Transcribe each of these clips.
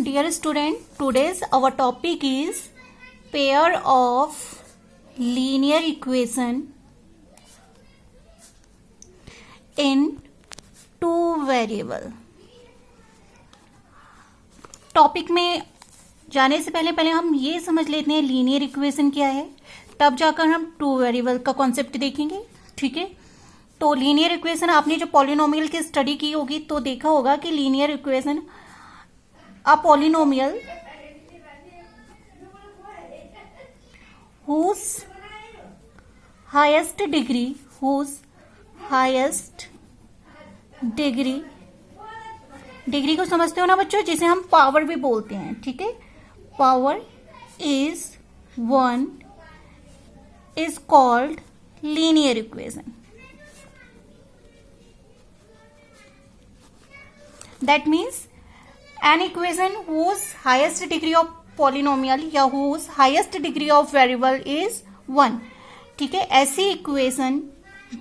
Dear student, today's our topic is pair of linear equation in two variable. Topic में जाने से पहले हम ये समझ लेते हैं लीनियर इक्वेशन क्या है, तब जाकर हम टू वेरिएबल का कॉन्सेप्ट देखेंगे. ठीक है, तो लीनियर इक्वेशन आपने जो पॉलिनोमियल की स्टडी की होगी तो देखा होगा कि linear equation a polynomial whose highest degree degree को समझते हो ना बच्चों, जिसे हम पावर भी बोलते हैं. ठीक है, power is 1 is called linear equation. That means an equation whose highest degree of polynomial या whose highest degree of variable is 1. ठीक है, ऐसी इक्वेशन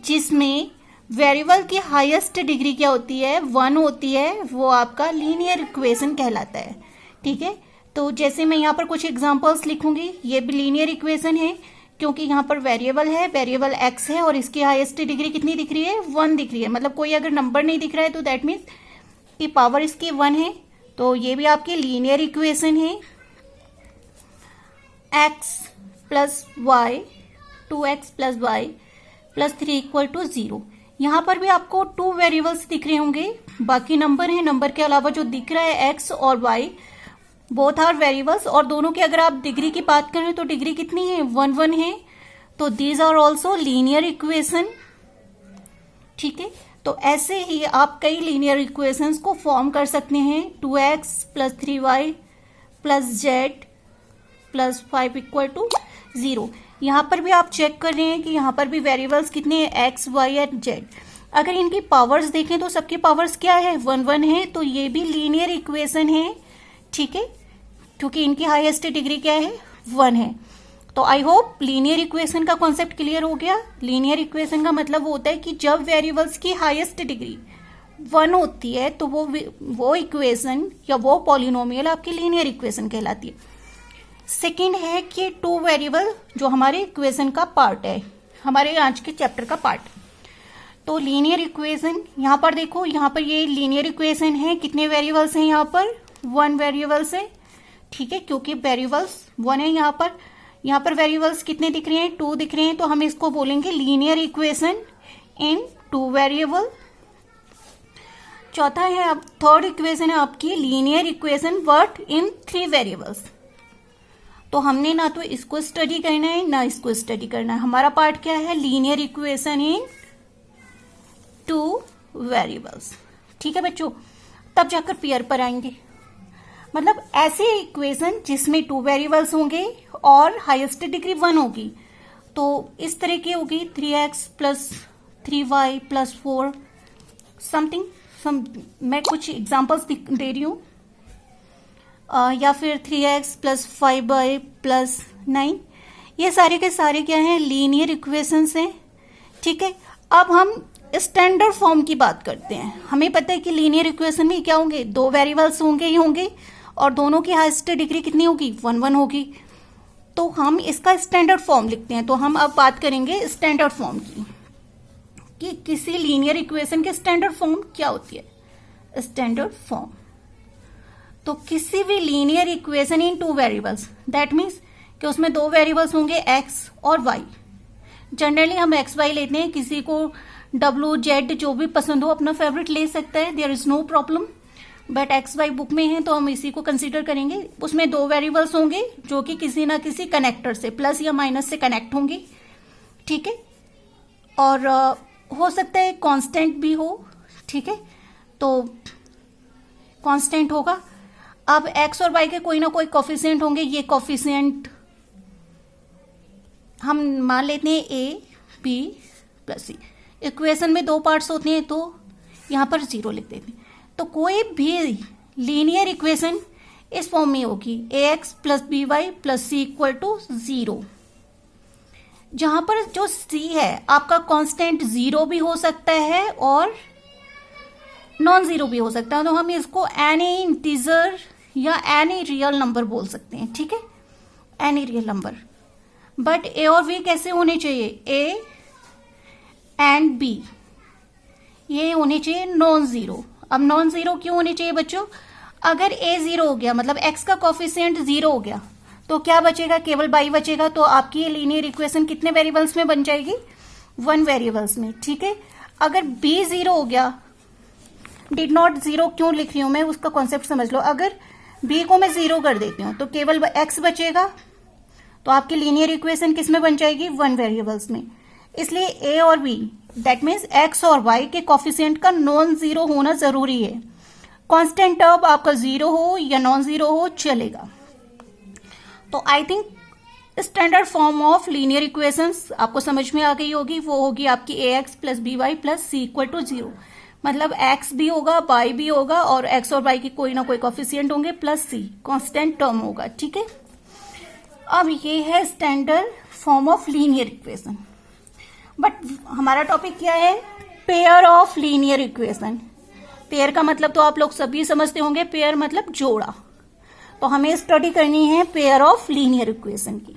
जिसमें वेरिएबल की हाईएस्ट डिग्री क्या होती है, 1 होती है, वो आपका लीनियर इक्वेशन कहलाता है. ठीक है, तो जैसे मैं यहाँ पर कुछ एग्जांपल्स लिखूंगी, ये भी लीनियर इक्वेशन है क्योंकि यहाँ पर वेरिएबल है, वेरिएबल x है और इसकी हाईएस्ट डिग्री कितनी दिख रही है, 1 दिख रही है. मतलब कोई अगर नंबर नहीं दिख रहा है तो दैट मीन्स कि पावर इसकी 1 है. तो ये भी आपकी लीनियर इक्वेशन है. x plus y 2x plus y plus 3 equal to 0. यहाँ पर भी आपको टू वेरिएबल्स दिख रहे होंगे, बाकी नंबर है. नंबर के अलावा जो दिख रहा है x और y बोथ आर वेरिएबल्स, और दोनों की अगर आप डिग्री की बात करें तो डिग्री कितनी है, 1 1 है. तो these are also linear equation. ठीक है, तो ऐसे ही आप कई लीनियर इक्वेशंस को फॉर्म कर सकते हैं. 2x plus 3y plus z plus 5 equal to 0. यहाँ पर भी आप चेक कर रहे हैं कि यहाँ पर भी वेरिएबल्स कितने हैं, x, y और z. अगर इनकी पावर्स देखें तो सबकी पावर्स क्या है, 1 1 है. तो ये भी लीनियर इक्वेशन है. ठीक है, क्योंकि इनकी हाईएस्ट डिग्री क्या है, 1 है. तो आई होप लीनियर इक्वेशन का कॉन्सेप्ट क्लियर हो गया. लीनियर इक्वेशन का मतलब होता है कि जब वेरिएबल्स की हाईएस्ट डिग्री 1 होती है तो वो इक्वेशन या वो पॉलिनोमियल आपकी लीनियर इक्वेशन कहलाती है. सेकंड है कि टू वेरिएबल जो हमारे इक्वेशन का पार्ट है, हमारे आज के चैप्टर का पार्ट. तो लीनियर इक्वेशन यहाँ पर देखो, यहाँ पर ये लीनियर इक्वेशन है. कितने वेरिएबल्स हैं यहाँ पर, 1 वेरिएबल्स है. ठीक है, क्योंकि वेरिएबल्स 1 है. यहाँ पर वेरिएबल्स कितने दिख रहे हैं, 2 दिख रहे हैं. तो हम इसको बोलेंगे लीनियर इक्वेशन इन 2 वेरिएबल. चौथा है, अब थर्ड इक्वेशन है आपकी linear equation but in 3 variables. तो हमने ना तो इसको स्टडी करना है ना इसको स्टडी करना है. हमारा पार्ट क्या है, लीनियर इक्वेशन इन 2 वेरिएबल्स. ठीक है बच्चों, तब जाकर पेयर पर आएंगे. मतलब ऐसे इक्वेशन जिसमें 2 वेरिएबल्स होंगे और हाईएस्ट डिग्री 1 होगी. तो इस तरह की होगी 3x plus 3y plus 4 something. मैं कुछ एग्जांपल्स दे रही हूं. या फिर 3x प्लस 5y प्लस 9. ये सारे के सारे क्या हैं, लीनियर इक्वेशंस हैं. ठीक है, अब हम स्टैंडर्ड फॉर्म की बात करते हैं. हमें पता है कि लीनियर इक्वेशन में क्या होंगे, 2 वेरिएबल्स होंगे ही होंगे और दोनों की हाईएस्ट डिग्री कितनी होगी, 1 1 होगी. तो हम इसका स्टैंडर्ड फॉर्म लिखते हैं. तो हम अब बात करेंगे स्टैंडर्ड फॉर्म की, कि किसी लीनियर इक्वेशन की स्टैंडर्ड फॉर्म क्या होती है. स्टैंडर्ड फॉर्म, तो किसी भी linear equation in 2 variables, that means कि उसमें 2 वेरिएबल्स होंगे x और y. जनरली हम x y लेते हैं, किसी को w z जो भी पसंद हो अपना फेवरेट ले सकता है, there is no problem. But x y book में है तो हम इसी को कंसीडर करेंगे. उसमें 2 वेरिएबल्स होंगे जो कि किसी ना किसी कनेक्टर से प्लस या माइनस से कनेक्ट होंगे. ठीक है, और हो सकता है कांस्टेंट भी हो. ठीक है, तो कांस्टेंट होगा. अब एक्स और वाई के कोई ना कोई कोफिशिएंट होंगे. ये कोफिशिएंट हम मान लेते हैं a b plus c. Equation में 2 पार्ट्स होते हैं तो यहां पर 0 लिख देते हैं. तो कोई भी लीनियर इक्वेशन इस फॉर्म में होगी, ax plus b y plus c equal to 0. जहां पर जो c है आपका कांस्टेंट 0 भी हो सकता है और नॉन जीरो भी हो सकता है, तो हम इसको एनी इंटीजर या एनी रियल नंबर बोल सकते हैं, ठीक है, एनी रियल नंबर। बट ए और बी कैसे होने चाहिए, ए एंड बी ये होने चाहिए नॉन जीरो। अब नॉन जीरो क्यों होने चाहिए बच्चों, अगर ए जीरो हो गया मतलब एक्स का कोफिशिएंट जीरो हो गया तो क्या बचेगा, केवल बाई बचेगा। तो आपकी ये लीनियर इक्वेशन कितने वेरिएबल्स में बन जाएगी, 1 वेरिएबल्स में, ठीक है। अगर बी जीरो हो गया, डिड नॉट जीरो क्यों लिख रही हूं मैं, उसका कॉन्सेप्ट समझ लो। अगर बी को मैं जीरो कर देती हूँ तो केवल एक्स बचेगा, तो आपकी लीनियर इक्वेशन किस में बन जाएगी, 1 वेरिएबल्स में। इसलिए ए और बी दैट मीन्स एक्स और वाई के कोफिशिएंट का नॉन जीरो होना जरूरी है। कांस्टेंट टर्म आपका जीरो हो या नॉन जीरो हो चलेगा। तो I think standard form of linear equations आपको समझ में आ गई होगी, वो होगी आपकी a x plus b y plus c equal to zero. मतलब एक्स भी होगा, वाई भी होगा और एक्स और वाई की कोई ना कोई कोफिशिएंट होंगे प्लस सी कांस्टेंट टर्म होगा, ठीक है। अब ये है standard form of linear equation. But हमारा टॉपिक क्या है, pair of linear equation. Pair का मतलब तो आप लोग सभी समझते होंगे, पेयर मतलब जोड़ा। तो हमें स्टडी करनी है पेयर ऑफ लीनियर इक्वेशन की,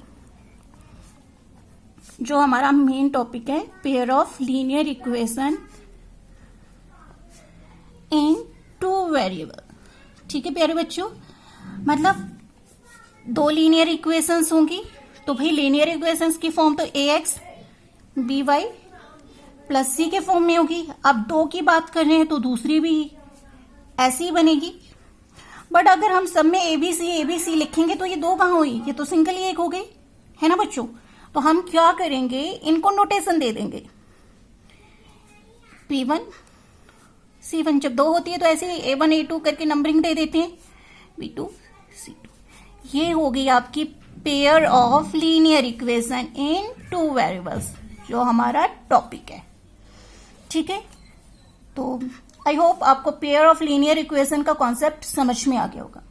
जो हमारा मेन टॉपिक है, pair of linear equation in 2 variable, ठीक है प्यारे बच्चों। मतलब 2 लीनियर इक्वेशंस होंगी, तो भाई लीनियर इक्वेशंस की फॉर्म तो ए एक्स बी वाई प्लस सी के फॉर्म में होगी। अब 2 की बात कर रहे हैं तो दूसरी भी ऐसी ही बनेगी। बट अगर हम सब में एबीसी लिखेंगे तो ये 2 कहां हुई, ये तो सिंगल ही एक हो गई, है ना बच्चों। तो हम क्या करेंगे, इनको नोटेशन दे देंगे, P1 C1। जब 2 होती है तो ऐसे A1 A2 करके नंबरिंग दे देते हैं, B2 C2। ये हो गई आपकी pair of linear equation in 2 variables, जो हमारा टॉपिक है, ठीक है। तो आई होप आपको पेयर ऑफ लीनियर इक्वेशन का कॉन्सेप्ट समझ में आ गया होगा।